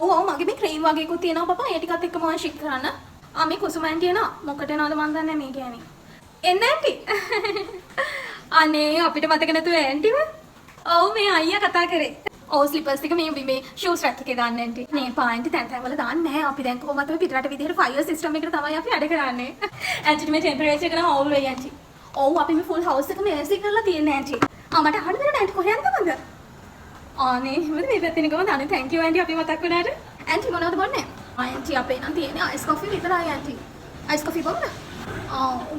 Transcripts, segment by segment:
ඔව් මගේ මේ ක්‍රීම් වගේකුත් තියෙනවා පපා. ඒ ටිකත් එක්කම මම ෂිප් කරන්න. මේ කුසුම ඇන්ටි එනවා. මොකට එනවද මන් දන්නේ මේ කියන්නේ. එන්න ඇන්ටි. අනේ අපිට මතක නැතුව ඇන්ටිව. ඔව් මේ අයියා කතා කරේ. ඔව් ස්ලිපර්ස් ටික මේ ෂූස් රැක් එකේ දාන්න ඇන්ටි. මේ පාන්ටි තැන් තැන් වල දාන්නේ නැහැ. අපි දැන් කොහොමද ඔය පිටරට විදිහට ෆයර් සිස්ටම් එකට තමයි අපි වැඩ කරන්නේ. ඇන්ටිට මේ ටෙම්පරේචර් එක නම් ඕල් වෙයි ඇන්ටි. ඔව් අපි මේ ෆුල් හවුස් එකම AC කරලා තියෙන්නේ ඇන්ටි. මට අහන්න දෙන්න ඇන්ටි කොහෙ යන්නද මන්ද? අනේ මොකද මේ පැත්තේ නිකම දාන්නේ. තැන්ක් යූ ඇන්ටි අපි මතක් වුණාට. ඇන්ටි මොනවද බොන්නේ? ඇන්ටි අපේ නම් තියෙන්නේ අයිස් කොෆි විතරයි ඇන්ටි. අයිස් කොෆි බොන්න?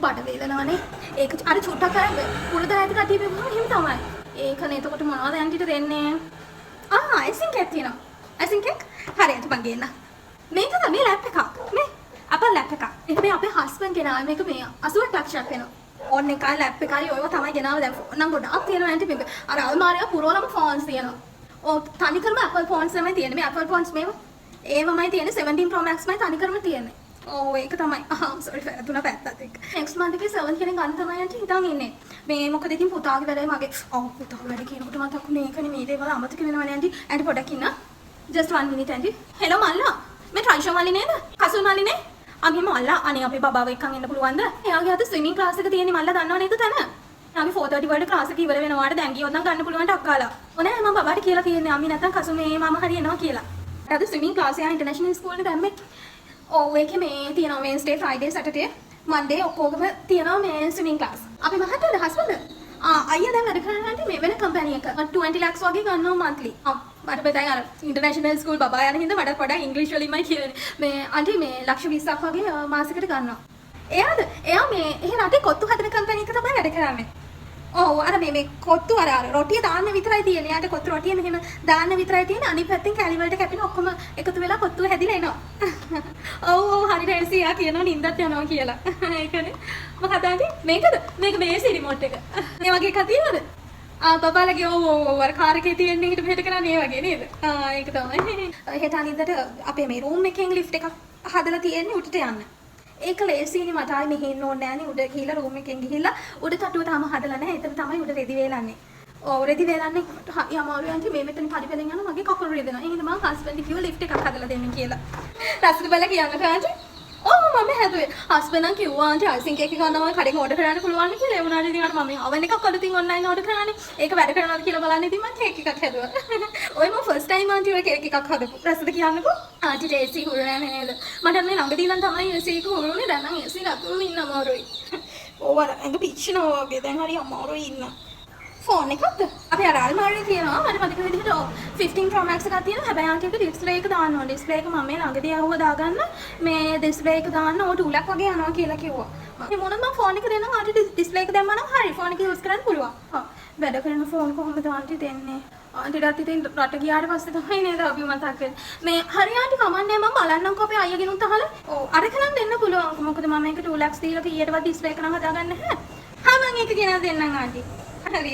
බඩ වේදනාවනේ. ඒක අර චුට්ටක් අර පුරුදු නැති කටිය බෙවුවා එහෙම තමයි. ඒකනේ එතකොට මොනවද ඇන්ටිට දෙන්නේ? අයිසින් කේක් තියෙනවා. Icing cake? හරියට මං ගේන්න. මේකද මේ ලැප් එකක්. මේ අපේ ලැප් එකක්. ඒක මේ අපේ හස්බන්ඩ් ගෙනාවේ මේක මේ 80ක් ලක්ෂයක් වෙනවා. ඕන් එකයි ලැප් එකයි ඔයව තමයි ගෙනාව දැන් නම් ගොඩක් තියෙනවා ඇන්ටි මේක. අර අල්මාරිය පුරවලම ෆෝන්ස් තියෙනවා. තනිකරම Apple phones තමයි තියෙන්නේ. මේ Apple phones මේව. ඒවමයි තියෙන්නේ 17 Pro Max මයි තනිකරම තියෙන්නේ. ඒක තමයි. sorry වැරදුනා පැත්තත් එක්ක. next month එකේ 7 කෙනෙක් ගන්න තමයි ඇන්ටි හිතාන් ඉන්නේ. මේ මොකද ඉතින් පුතාගේ වැඩේ මගේ පුතාගේ වැඩේ කියනකොට මතක් වුණේ ඒකනේ මේ දේවල් අමතක වෙනවනේ ඇන්ටි. ඇන්ටි පොඩක් ඉන්න. just 1 minute aunty. hello මල්ලා. මේ ට්‍රයිෂා මල්ලි නේද? කසුල් මල්ලි නේ? අපි මල්ලා අනේ අපේ බබාව එක්කන් එන්න පුළුවන්ද? එයාගේ අද ස්විමින් ක්ලාස් එක තියෙන්නේ මල්ලා දන්නව නේද තන? අපි 4:30 වලට ක්ලාස් එක ඉවර වෙනවාට දැන් ගියොත් නම් ගන්න පුළුවන් ටක්කාලා. ඕනේ මම බබාට කියලා තියෙන්නේ අම්මි නැත්තම් කසු මේ මම හරි එනවා කියලා. අද ස්විමින් ක්ලාස් එක ඉන්ටර්නැෂනල් ස්කූල් එකේ දැම්මේ. ඔව් ඒකේ මේ තියෙනවා Wednesday, Friday, Saturday, Monday ඔක්කොගම තියෙනවා මේ ස්විමින් ක්ලාස්. අපි මහත්තයාද හස්බන්ඩ්? අයියා දැන් වැඩ කරන්නේ මේ වෙන කම්පැනි එක. 20 lakhs වගේ ගන්නවා monthly. මට බෙදයි අර ඉන්ටර්නැෂනල් ස්කූල් බබා යන හින්දා මට පොඩ්ඩක් ඉංග්‍රීසි වලින්මයි කියන්නේ. මේ අන්ටි මේ ලක්ෂ 20ක් වගේ මාසෙකට ගන්නවා. එයා මේ එහෙ රටේ කොත්තු හදන කම්පැනි එක තමයි වැඩ කරන්නේ. ඔව් අර මේ කොත්තු අර රොටිය දාන්න විතරයි තියෙන්නේ. යාට කොත්තු රොටිය මෙහෙම දාන්න විතරයි තියෙන්නේ. අනිත් පැත්තෙන් කැලි වලට කැපෙන ඔක්කොම එකතු වෙලා කොත්තුව හැදිලා එනවා. ඔව් හරියට එල්සියා කියනවා නින්දත් යනවා කියලා. ඒකනේ. මොකද ආන්ටි මේකද? මේක මේ AC රිමෝට් එක. මේ වගේ එකක් තියෙනවද? බබාලගේ ඔව් අර කාර් එකේ තියෙන එකට මෙහෙට කරන්නේ ඒ වගේ නේද? ඒක තමයි. හෙට අනිද්දාට අපේ මේ රූම් එකෙන් ලිෆ්ට් එකක් හදලා තියෙන්නේ උඩට යන්න. ඒක ලේසියිනේ මට ආයි මෙහෙ ඉන්න ඕනේ නෑනේ. උඩ ගිහිල්ලා රූම් එකෙන් ගිහිල්ලා උඩ තටුව තාම හදලා නැහැ. එතන තමයි උඩ රෙදි වේලන්නේ. ඔව් රෙදි වේලන්නේ හරි අමාරුයි අන්ටි. මේ මෙතන පරිපලෙන් යන මගේ කකුල රිදෙනවා. ඒ හින්දා මම හස්බන්ඩ් කිව්වා ලිෆ්ට් එකක් හදලා දෙන්න කියලා. රසද බල කියන්නට ආන්ටි. ඔව් මම හැදුවේ. හස්බන්ඩ් නම් කිව්වා ආන්ටි අයිසින් කේක් එක ගන්නවා කඩෙන් ඕඩර් කරන්න පුළුවන් කියලා. ඒ වුණාට ඉතින් අර මම අවන් එකක් අලුතින් ඔන්ලයින් ඕඩර් කරානේ. ඒක වැඩ කරනවද කියලා බලන්න ඉතින් මම කේක් එකක් හැදුවා. ඔය මම ෆස්ට් ටයිම් ආන්ටි ඔය කේක් එකක් හදපු. රසද කියන්නකෝ. ආන්ටිට AC හුරුනේ නේද? මට මේ ළඟදී නම් තමයි AC එක හුරුනේ. දැන් නම් AC නැතුව ඉන්න අමාරුයි. ඕව අර ඇඟ පිච්චෙනවා වගේ. දැන් හරි අමාරුයි ඉන්න. ෆෝන් එකක්ද? අපි අර අල්මාරියේ තියෙනවා. මට මතක විදිහට 15 Pro Max එකක් තියෙනවා. හැබැයි ආන්ටිට ඩිස්ප්ලේ එක දාන්න ඕනේ. ඩිස්ප්ලේ එක මම මේ ළඟදී ආවුවා දාගන්න. මේ ඩිස්ප්ලේ එක දාන්න ඕ 2 lakh වගේ යනවා කියලා කිව්වා. මේ මොනද මම ෆෝන් එක දෙන්නම් ආන්ටිට ඩිස්ප්ලේ එක දැම්මම නම් හරි. ෆෝන් එක යූස් කරන්න පුළුවන්. වැඩ කරන ෆෝන් කොහොමද ආන්ටි දෙන්නේ? ආන්ටිටත් ඉතින් රට ගියාට පස්සේ තමයි නේද අපි මතක් වෙන්නේ. මේ හරි ආන්ටි කමන්නේ මම බලන්නම්කෝ අපේ අයියාගෙනුත් අහලා. ඔව් අරක නම් දෙන්න පුළුවන්. මොකද මම මේක 2 lakhs දීලා කීයටවත් ඩිස්ප්ලේ එක නම් හදාගන්න නැහැ. මම ඒක ගෙනල්ලා දෙන්නම් ආන්ටි. හරි.